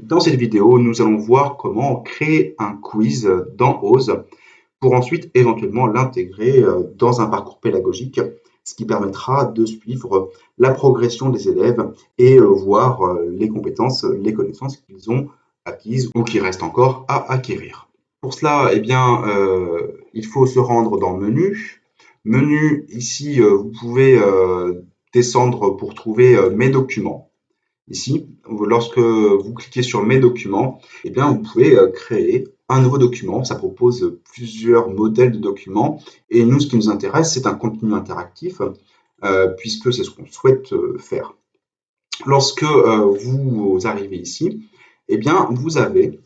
Dans cette vidéo, nous allons voir comment créer un quiz dans OSE pour ensuite éventuellement l'intégrer dans un parcours pédagogique, ce qui permettra de suivre la progression des élèves et voir les compétences, les connaissances qu'ils ont acquises ou qui restent encore à acquérir. Pour cela, il faut se rendre dans Menu. Menu, ici, vous pouvez descendre pour trouver Mes documents. Ici, lorsque vous cliquez sur Mes documents, vous pouvez créer un nouveau document. Ça propose plusieurs modèles de documents. Et nous, ce qui nous intéresse, c'est un contenu interactif, puisque c'est ce qu'on souhaite faire. Lorsque vous arrivez ici, vous avez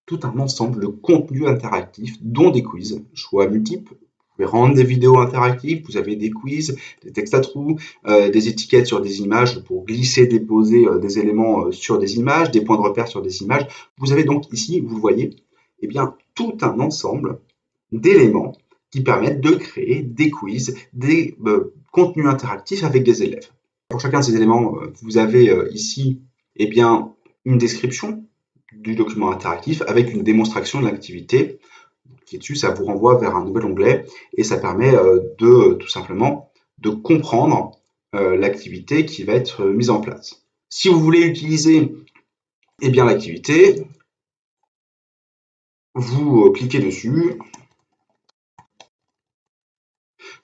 tout un ensemble de contenus interactifs, dont des quiz, choix multiples. Vous pouvez rendre des vidéos interactives, vous avez des quiz, des textes à trous, des étiquettes sur des images pour glisser, déposer des éléments sur des images, des points de repère sur des images. Vous avez donc ici, vous le voyez, tout un ensemble d'éléments qui permettent de créer des quiz, des contenus interactifs avec des élèves. Pour chacun de ces éléments, vous avez ici une description du document interactif avec une démonstration de l'activité qui est dessus. Ça vous renvoie vers un nouvel onglet et ça permet de tout simplement de comprendre l'activité qui va être mise en place. Si vous voulez utiliser l'activité, vous cliquez dessus,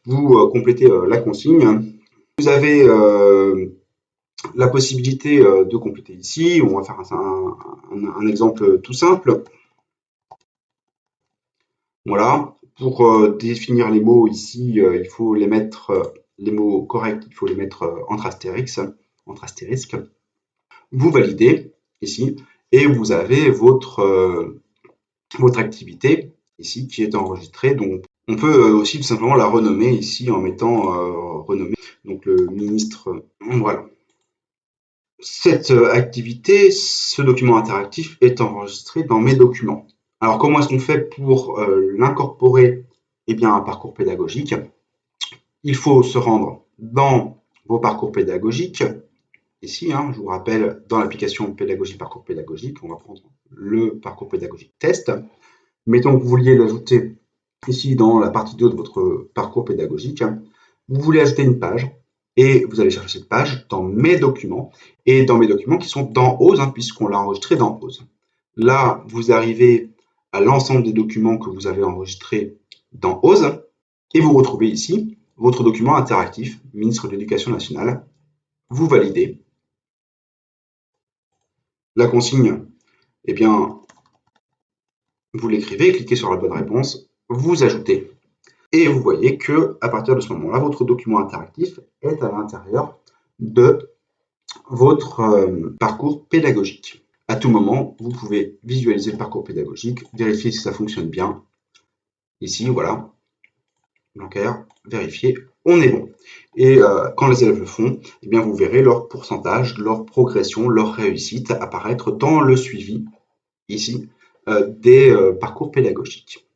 vous complétez la consigne. Vous avez la possibilité de compléter ici. On va faire un exemple tout simple. Voilà, pour définir les mots ici, il faut les mettre, les mots corrects, il faut les mettre entre astérisques. Vous validez ici et vous avez votre activité ici qui est enregistrée. Donc, on peut aussi tout simplement la renommer ici en mettant renommer, donc le ministre. Voilà. Cette activité, ce document interactif est enregistré dans Mes documents. Alors, comment est-ce qu'on fait pour l'incorporer à un parcours pédagogique? Il faut se rendre dans vos parcours pédagogiques. Ici, je vous rappelle, dans l'application Pédagogie Parcours Pédagogique, on va prendre le parcours pédagogique test. Mettons que vous vouliez l'ajouter ici dans la partie 2 de votre parcours pédagogique. Vous voulez ajouter une page et vous allez chercher cette page dans Mes documents et dans Mes documents qui sont dans OSE, puisqu'on l'a enregistré dans OSE. Là, vous arrivez à l'ensemble des documents que vous avez enregistrés dans OSE et vous retrouvez ici votre document interactif, ministre de l'Éducation nationale. Vous validez. La consigne, vous l'écrivez, cliquez sur la bonne réponse, vous ajoutez. Et vous voyez que à partir de ce moment-là, votre document interactif est à l'intérieur de votre parcours pédagogique. À tout moment, vous pouvez visualiser le parcours pédagogique, vérifier si ça fonctionne bien. Ici, voilà, Blanquer, vérifier, on est bon. Et quand les élèves le font, vous verrez leur pourcentage, leur progression, leur réussite apparaître dans le suivi, ici, des parcours pédagogiques.